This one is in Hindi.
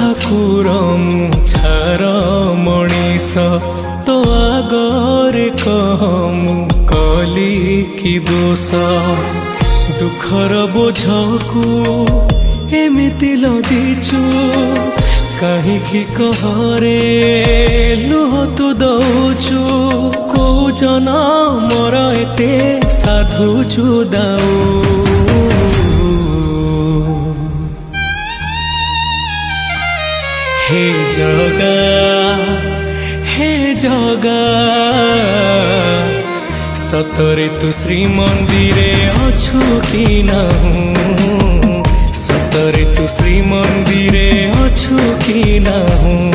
ठाकुर मु छार मनीष तो आगरे कह मु कली कि दोष दुखर बोझकू एमिति लदिचु कहीं कहरे लुह तू दौचु को जनमर एते साधुचु दाऊ हे जगा सतरे तू श्रीमंदिरे अछु कि नाहु सतरे तू श्रीमंदिरे अछु कि नाहु।